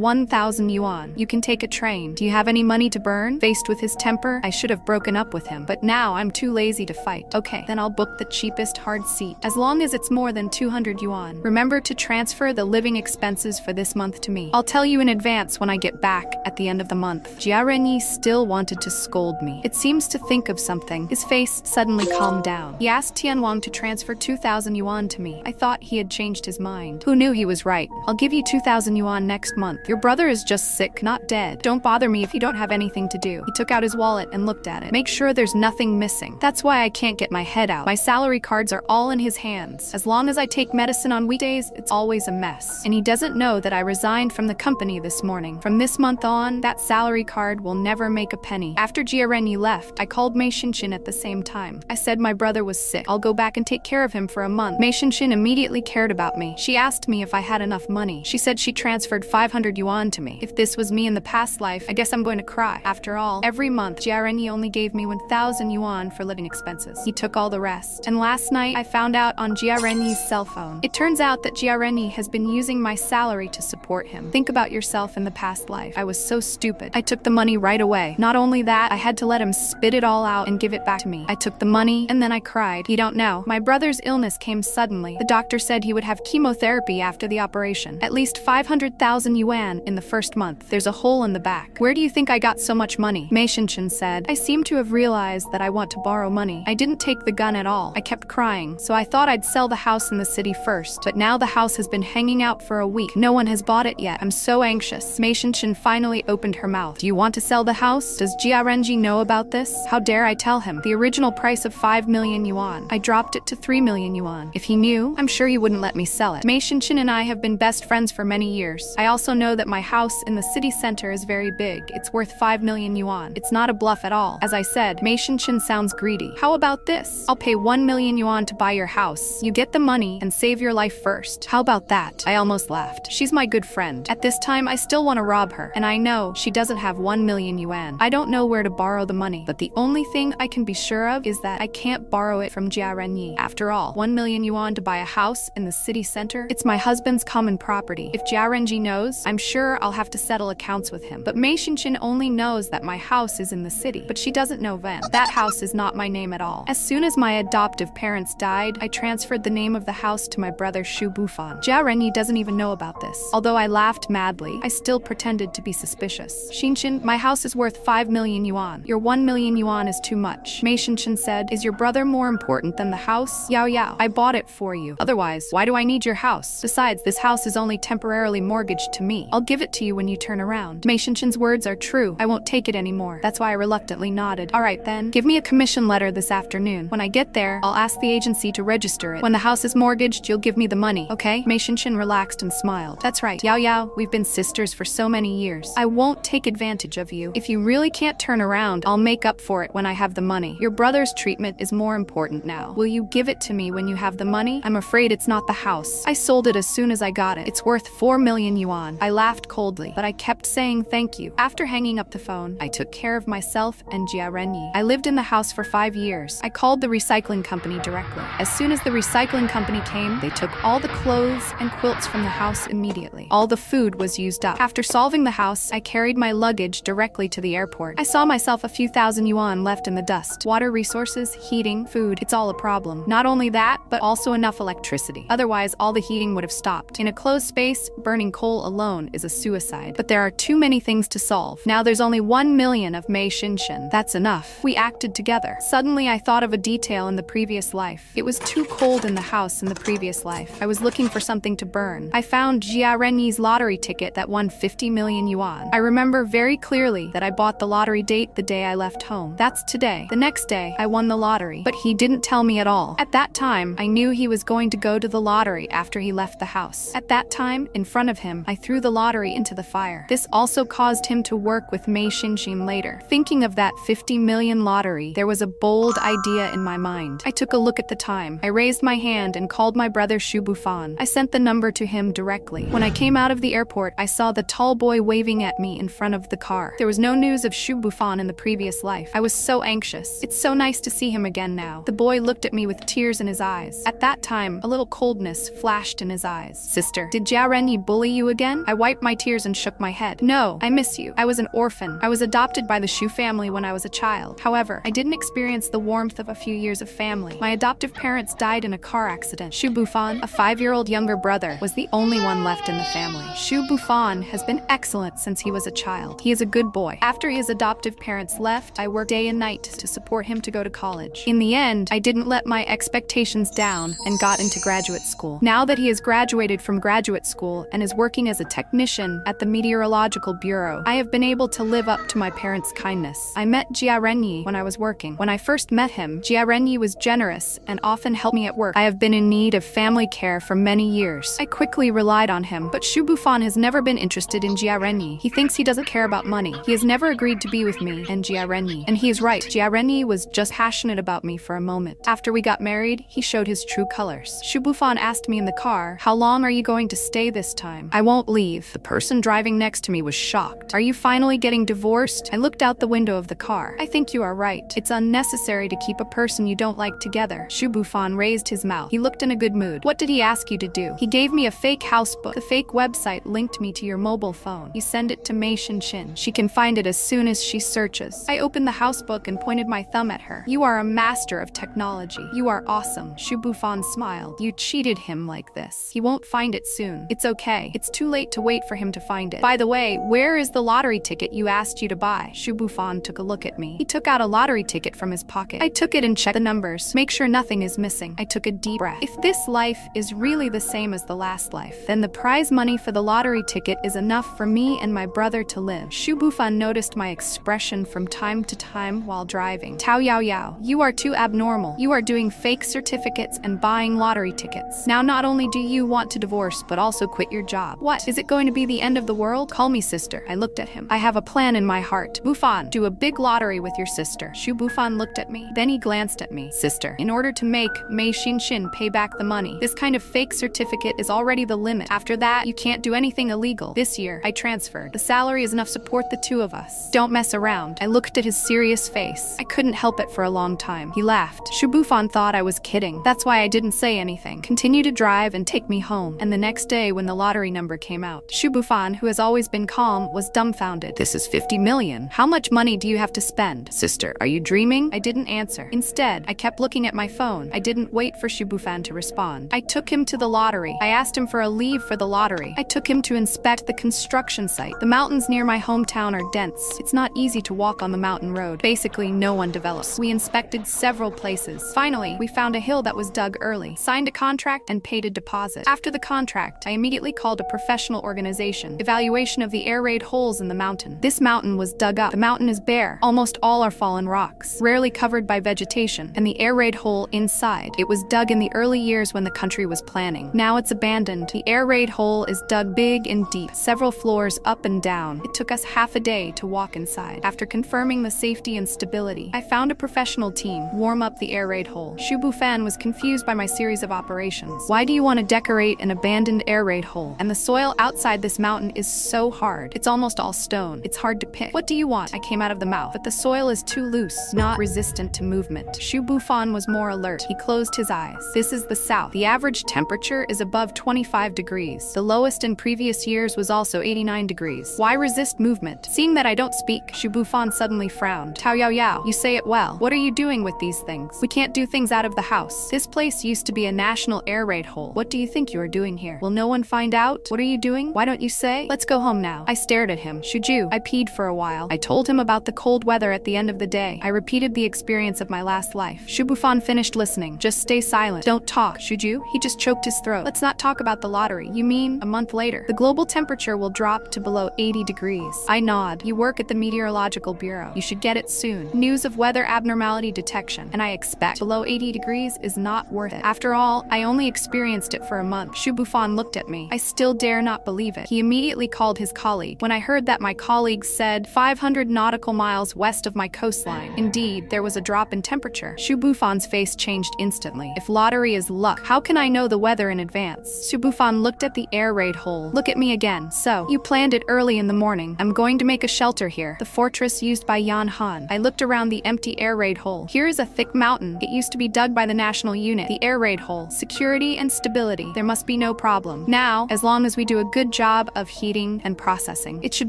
1,000 yuan. You can take a train. Do you have any money to burn? Faced with his temper, I should have broken up with him, but now I'm too lazy to fight. Okay, then I'll book the cheapest hard seat, as long as it's more than 200 yuan. Remember to transfer the living expenses for this month to me. I'll tell you in advance when I get back at the end of the month. Jia Renyi still wanted to scold me. It seems to think of something. His face suddenly calmed down. He asked Tian Wang to transfer 2,000 yuan to me. I thought he had changed his mind. Who knew he was right? I'll give you 2,000 yuan next month. Your brother is just sick, not dead. Don't bother me if you don't have anything to do. He took out his wallet and looked at it. Make sure there's nothing missing. That's why I can't get my head out. My salary cards are all in his hands. As long as I take medicine on weekdays, it's always a mess. And he doesn't know that I resigned from the company this morning. From this month on, that salary card will never make a penny. After Jia Renyi left, I called Mei Xinxin at the same time. I said my brother was sick. I'll go back and take care of him for a month. Mei Xinxin immediately cared about me. She asked me if I had enough money. She said she transferred 500 yuan to me. If this was me in the past life, I guess I'm going to cry. After all, every month, Jia Renyi only gave me 1,000 yuan for living expenses. He took all the rest. And last night, I found out on Jia Renyi's cell phone. It turns out that Jia Renyi has been using my salary to support him. Think about yourself in the past life. I was so stupid. I took the money right away. Not only that, I had to let him spit it all out and give it back to me. I took the money and then I cried. You don't know. My brother's illness came suddenly. The doctor said he would have chemotherapy after the operation. At least 500,000 yuan in the first month. There's a hole in the back. Where do you think I got so much money? Mei Xinxin said. I seem to have realized that I want to borrow money. I didn't take the gun at all. I kept crying, so I thought I'd sell the house in the city first. But now the house has been hanging out for a week. No one has bought it yet. I'm so anxious. Mei Xinxin finally opened her mouth. Do you want to sell the house? Does Jia Renyi know about this? How dare I tell him? The original price of 5 million yuan. I dropped it to 3 million yuan. If he knew, I'm sure he wouldn't let me sell it. Mei Xinxin and I have been best friends for many years. I also know that my house in the city center is very big. It's worth 5 million yuan. It's not a bluff at all. As I said, Mei Xinxin sounds greedy. How about this? I'll pay 1 million yuan to buy your house. You get the money and save your life first. How about that? I almost laughed. She's my good friend. At this time, I still want to rob her. And I know she doesn't have 1 million yuan. I don't know where to borrow the money. But the only thing I can be sure of is that I can't borrow it from Jia Renyi. After all, 1 million yuan to buy a house in the city center? It's my husband's common property. If Jia Renyi knows, I'm sure I'll have to settle accounts with him. But Mei Xinxin only knows that my house is in the city. But she doesn't know when. That house is not my name at all. As soon as my adoptive parents died, I transferred the name of the house to my brother Shu Bufan. Jia Renyi doesn't even know about this. Although I laughed madly, I still pretended to be suspicious. Xinxin, my house is worth 5 million yuan. Your 1 million yuan is too much. Mei Xinxin said, is your brother more important than the house? Yao Yao, I bought it for you. Otherwise, why do I need your house? Besides, this house is only temporarily mortgaged to me. I'll give it to you when you turn around. Mei Xinxin's words are true. I won't take it anymore. That's why I reluctantly nodded. All right then, give me a commission letter this afternoon. When I get there, I'll ask the agency to register it. When the house is mortgaged, you'll give me the money, okay? Mei Xinxin relaxed and smiled. That's right, Yao Yao, we've been sisters for so many years. I won't take advantage of you. If you really can't turn around, I'll make up for it when I have the money. Your brother's treatment is more important now. Will you give it to me when you have the money? I'm afraid it's not the house. I sold it as soon as I got it. It's worth 4 million yuan. I laughed coldly, but I kept saying thank you. After hanging up the phone, I took care of myself and Jia Renyi. I lived in the house for 5 years. I called the recycling recycling company directly. As soon as the recycling company came, they took all the clothes and quilts from the house immediately. All the food was used up. After solving the house, I carried my luggage directly to the airport. I saw myself a few thousand yuan left in the dust. Water resources, heating, food, it's all a problem. Not only that, but also enough electricity. Otherwise, all the heating would have stopped. In a closed space, burning coal alone is a suicide. But there are too many things to solve. Now there's only 1 million of Mei Shinshin. That's enough. We acted together. Suddenly, I thought of a detail in the previous life. It was too cold in the house in the previous life. I was looking for something to burn. I found Jia Renyi's lottery ticket that won 50 million yuan. I remember very clearly that I bought the lottery date the day I left home. That's today. The next day, I won the lottery, but he didn't tell me at all. At that time, I knew he was going to go to the lottery after he left the house. At that time, in front of him, I threw the lottery into the fire. This also caused him to work with Mei Shinshin later. Thinking of that 50 million lottery, there was a bold idea in my mind. I took a look at the time. I raised my hand and called my brother Xu Bufan. I sent the number to him directly. When I came out of the airport, I saw the tall boy waving at me in front of the car. There was no news of Xu Bufan in the previous life. I was so anxious. It's so nice to see him again now. The boy looked at me with tears in his eyes. At that time, a little coldness flashed in his eyes. Sister, did Jia Renyi bully you again? I wiped my tears and shook my head. No, I miss you. I was an orphan. I was adopted by the Xu family when I was a child. However, I didn't experience the warmth of a few years of family. My adoptive parents died in a car accident. Xu Bufan, a 5-year-old younger brother, was the only one left in the family. Xu Bufan has been excellent since he was a child. He is a good boy. After his adoptive parents left, I worked day and night to support him to go to college. In the end, I didn't let my expectations down and got into graduate school. Now that he has graduated from graduate school and is working as a technician at the Meteorological Bureau, I have been able to live up to my parents' kindness. I met Jia Renyi when I was working. When I first met him, Jia Renyi was generous and often helped me at work. I have been in need of family care for many years. I quickly relied on him, but Xu Bufan has never been interested in Jia Renyi. He thinks he doesn't care about money. He has never agreed to be with me and Jia Renyi. And he is right. Jia Renyi was just passionate about me for a moment. After we got married, he showed his true colors. Xu Bufan asked me in the car, "How long are you going to stay this time?" "I won't leave." The person driving next to me was shocked. "Are you finally getting divorced?" I looked out the window of the car. "I think you are right. It's unnecessary to keep a person you don't like together." Xu Bufan raised his mouth. He looked in a good mood. "What did he ask you to do?" "He gave me a fake house book. The fake website linked me to your mobile phone. You send it to Mei Shinshin. She can find it as soon as she searches." I opened the house book and pointed my thumb at her. "You are a master of technology. You are awesome." Xu Bufan smiled. "You cheated him like this. He won't find it soon. It's okay. It's too late to wait for him to find it. By the way, where is the lottery ticket you asked you to buy?" Xu Bufan took a look at me. He took out a lottery ticket from his pocket. I took it and checked the numbers. Make sure nothing is missing. I took a deep breath. If this life is really the same as the last life, then the prize money for the lottery ticket is enough for me and my brother to live. Xu Bufan noticed my expression from time to time while driving. "Tao Yao Yao, you are too abnormal. You are doing fake certificates and buying lottery tickets. Now not only do you want to divorce, but also quit your job. What? Is it going to be the end of the world? Call me sister." I looked at him. "I have a plan in my heart. Bufan, do a big lottery with your sister." Xu Bufan looked at me. Then he glanced at me. "Sister, in order to make Mei Shinshin pay back the money, this kind of fake certificate is already the limit. After that, you can't do anything illegal. This year, I transferred. The salary is enough to support the two of us. Don't mess around." I looked at his serious face. I couldn't help it for a long time. He laughed. Xu Bufan thought I was kidding. That's why I didn't say anything. Continue to drive and take me home. And the next day, when the lottery number came out, Xu Bufan, who has always been calm, was dumbfounded. "This is 50 million. How much money do you have to spend?" "Sister, are you dreaming?" I didn't answer. Instead, I kept looking at my phone. I didn't wait for Xu Bufan to respond. I took him to the lottery. I asked him for a leave for the lottery. I took him to inspect the construction site. The mountains near my hometown are dense. It's not easy to walk on the mountain road. Basically, no one develops. We inspected several places. Finally, we found a hill that was dug early, signed a contract, and paid a deposit. After the contract, I immediately called a professional organization. Evaluation of the air raid holes in the mountain. This mountain was dug up. The mountain is bare. Almost all are fallen rocks, rarely covered by vegetation, and the air raid hole inside. It was dug in the early years when the country was planning. Now it's abandoned. The air raid hole is dug big and deep, several floors up and down. It took us half a day to walk inside. After confirming the safety and stability, I found a professional team warm up the air raid hole. Xu Bufan was confused by my series of operations. "Why do you want to decorate an abandoned air raid hole? And the soil outside this mountain is so hard. It's almost all stone. It's hard to pick. What do you want?" I came out of the mouth, but the soil is too loose, not resistant to movement. Xu Bufan was more alert. He closed his eyes. This is the south. The average temperature is above 25 degrees. The lowest in previous years was also 89 degrees. Why resist movement? Seeing that I don't speak, Shu Bufan suddenly frowned. Tao Yao Yao, you say it well. What are you doing with these things? We can't do things out of the house. This place used to be a national air raid hole. What do you think you are doing here? Will no one find out? What are you doing? Why don't you say? Let's go home now. I stared at him. Shuju, I peed for a while. I told him about the cold weather at the end of the day. I repeated the experience of my last life. Shu Bufan finished listening. Just stay silent. Don't talk. Shuju, he just choked his throat. Let's not talk about the lottery. You mean a month later? The global temperature will drop to below 80 degrees. I nod. You work at the Meteorological Bureau. You should get it soon. News of weather abnormality detection. And I expect below 80 degrees is not worth it. After all, I only experienced it for a month. Shu Bufan looked at me. I still dare not believe it. He immediately called his colleague. When I heard that, my colleague said 500 nautical miles west of my coastline. Indeed, there was a drop in temperature. Shu Bufan's face changed instantly. If lottery is luck, how can I know the weather in advance? Shu Bufan looked at the air raid hole. Look at me again. So, you planned it early in the morning. I'm going to make a shelter here. The fortress used by Yan Han. I looked around the empty air raid hole. Here is a thick mountain. It used to be dug by the national unit. The air raid hole. Security and stability. There must be no problem. Now, as long as we do a good job of heating and processing, it should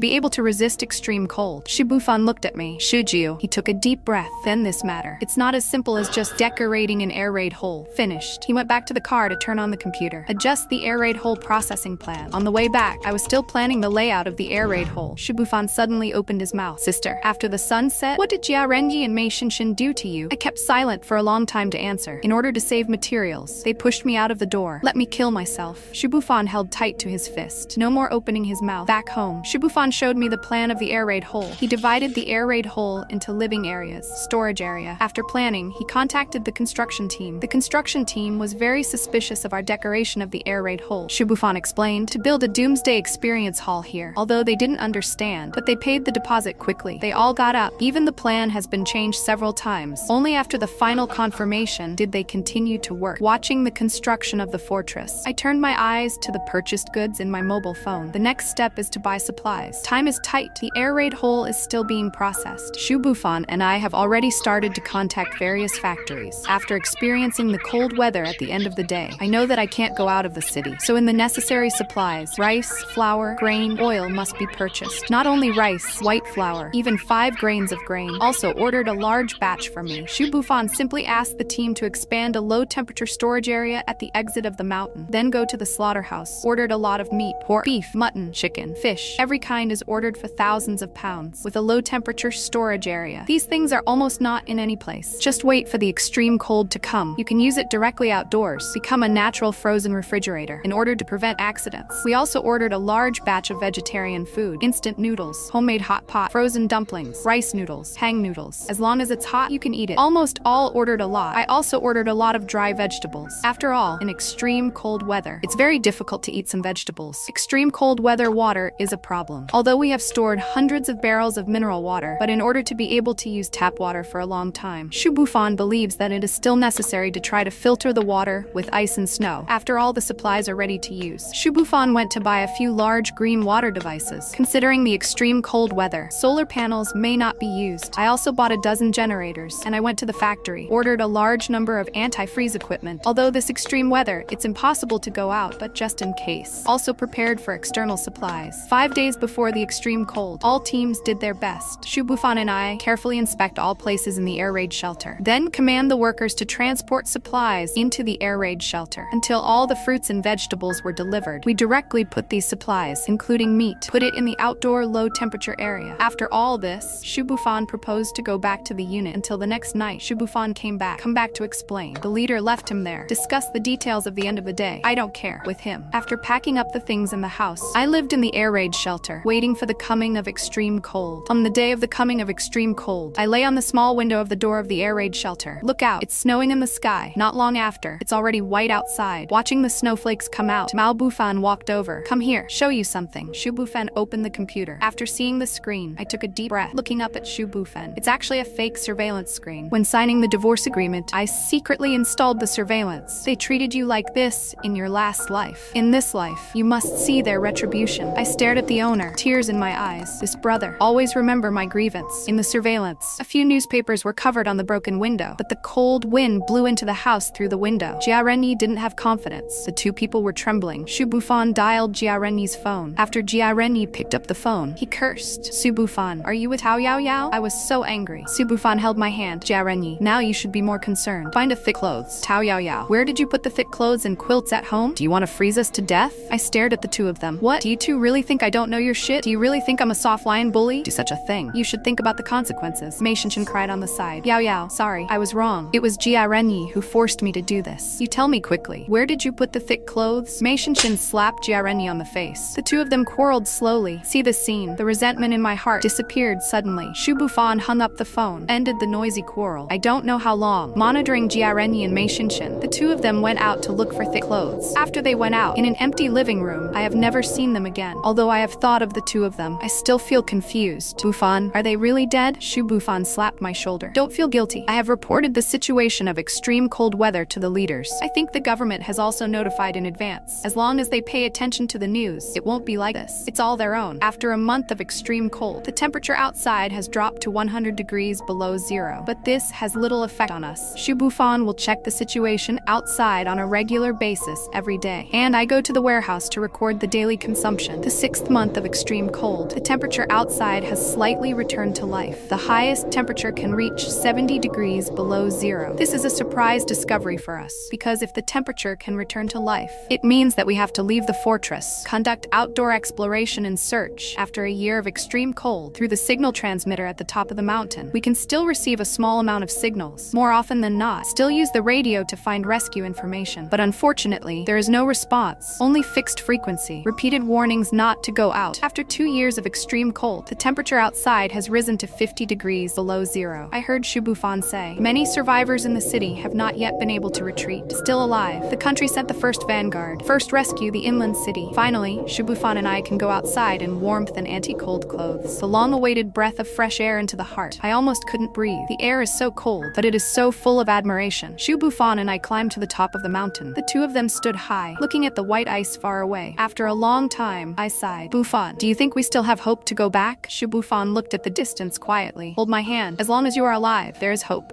be able to resist extreme cold. Shu Bufan looked at me. Shujiu. He took a deep breath. Then this matter. It's not as simple as just decorating an air raid hole. Finished. He went back to the car to turn on the computer. Adjust the air raid hole processing plan. On the way back, I was still planning the layout of the air raid hole. Shu Bufan suddenly opened his mouth. Sister, after the sun set, what did Jia Renji and Mei Shinshin do to you? I kept silent for a long time to answer. In order to save materials, they pushed me out of the door. Let me kill myself. Shu Bufan held tight to his fist. No more opening his mouth. Back home, Shu Bufan showed me the plan of the air raid hole. He divided the air raid hole into living areas, storage area. After planning, he contacted the construction team. The construction team was very suspicious of our decoration of the air raid hole. Shu Bufan explained to build a doomsday experience hall here, although they didn't understand, but they paid the deposit quickly. They all got up. Even the plan has been changed several times. Only after the final confirmation did they continue to work. Watching the construction of the fortress, I turned my eyes to the purchased goods in my mobile phone. The next step is to buy supplies. Time is tight. The air raid hole is still being processed. Shu Bufan and I have already started to contact various factories. After experiencing the cold weather at the end of the day, I know that I can't go out of the city. So in the necessary supplies, rice, flour, grain, oil must be purchased. Not only rice, white flour, even 5 grains of grain. Also ordered a large batch for me. Shu Bufan simply asked the team to expand a low-temperature storage area at the exit of the mountain. Then go to the slaughterhouse. Ordered a lot of meat, pork, beef, mutton, chicken, fish. Every kind is ordered for thousands of pounds, with a low-temperature storage area. These things are almost not in any place. Just wait for the extreme cold to come. You can use it directly outdoors. Become a natural frozen refrigerator in order to prevent accidents. We also ordered a large batch of vegetarian food, instant noodles, homemade hot pot, frozen dumplings, rice noodles, hang noodles. As long as it's hot, you can eat it. Almost all ordered a lot. I also ordered a lot of dry vegetables. After all, in extreme cold weather, it's very difficult to eat some vegetables. Extreme cold weather water is a problem. Although we have stored hundreds of barrels of mineral water, but in order to be able to use tap water for a long time, Shu Bufan believes that it is still necessary to try to filter the water with ice and snow. After all the supplies are ready to use, Shu Bufan went to buy a few large green water devices. Considering the extreme cold weather, solar panels may not be used. I also bought a dozen generators, and I went to the factory, ordered a large number of anti-freeze equipment. Although this extreme weather, it's impossible to go out, but just in case. Also prepared for external supplies. 5 days before the extreme cold, all teams did their best. Shu Bufan and I carefully inspect all places in the air raid shelter. Then command the workers to transport supplies into the air raid shelter. Until all the fruits and vegetables were delivered, we directly put these supplies, including meat, put it in the outdoor low-temperature area. After all this, Shu Bufan proposed to go back to the unit until the next night. Shu Bufan come back to explain. The leader left him there, discussed the details of the end of the day. I don't care, with him. After packing up the things in the house, I lived in the air raid shelter, waiting for the coming of extreme cold. On the day of the coming of extreme cold, I lay on the small window of the door of the air raid shelter. Look out, it's snowing in the sky. Not long after, it's already white outside. Watching the snowflakes come out, Mao Bufan walked over. Come here, show you something. Shu Bufan opened the computer. After seeing the screen, I took a deep breath, looking up at Shu Bufan. It's actually a fake surveillance screen. When signing the divorce agreement, I secretly installed the surveillance. They treated you like this in your last life. In this life, you must see their retribution. I stared at the owner, tears in my eyes. This brother, always remember my grievance. In the surveillance, a few newspapers were covered on the broken window. window, but the cold wind blew into the house through the window. Jia Renyi didn't have confidence. The two people were trembling. Xu Bufan dialed Jia Renyi's phone. After Jia Renyi picked up the phone, he cursed. Su Bufan, are you with Tao Yao Yao? I was so angry. Su Bufan held my hand. Jia Renyi, now you should be more concerned. Find a fit clothes. Tao Yao Yao, where did you put the fit clothes and quilts at home? Do you want to freeze us to death? I stared at the two of them. What? Do you two really think I don't know your shit? Do you really think I'm a soft lion bully? Do such a thing. You should think about the consequences. Mei Shinshin cried on the side. Yao Yao, sorry, I was wrong. It was Jia Renyi who forced me to do this. You tell me quickly. Where did you put the thick clothes? Mei Shinshin slapped Jia Renyi on the face. The two of them quarreled slowly. See the scene. The resentment in my heart disappeared suddenly. Xu Bufan hung up the phone, ended the noisy quarrel. I don't know how long. Monitoring Jia Renyi and Mei Shinshin, the two of them went out to look for thick clothes. After they went out, in an empty living room, I have never seen them again. Although I have thought of the two of them, I still feel confused. Bufan, are they really dead? Xu Bufan slapped my shoulder. Don't feel guilty. I have reported the situation of extreme cold weather to the leaders. I think the government has also notified in advance. As long as they pay attention to the news, it won't be like this. It's all their own. After a month of extreme cold, the temperature outside has dropped to 100 degrees below zero. But this has little effect on us. Xu Bufan will check the situation outside on a regular basis every day. And I go to the warehouse to record the daily consumption. The 6th month of extreme cold, the temperature outside has slightly returned to life. The highest temperature can reach 70 degrees below zero. This is a surprise discovery for us, because if the temperature can return to life, it means that we have to leave the fortress, conduct outdoor exploration and search. After a year of extreme cold, through the signal transmitter at the top of the mountain, we can still receive a small amount of signals. More often than not, still use the radio to find rescue information. But unfortunately, there is no response, only fixed frequency, repeated warnings not to go out. After 2 years of extreme cold, the temperature outside has risen to 50 degrees below zero. I heard Xu Bufan say, many survivors in the city have not yet been able to retreat. Still alive, the country sent the first vanguard, first rescue the inland city. Finally, Xu Bufan and I can go outside in warmth and anti-cold clothes. The long-awaited breath of fresh air into the heart. I almost couldn't breathe. The air is so cold, but it is so full of admiration. Xu Bufan and I climbed to the top of the mountain. The two of them stood high, looking at the white ice far away. After a long time, I sighed. Bufan, do you think we still have hope to go back? Xu Bufan looked at the distance quietly. Hold my hand. As long as you are alive, there is hope.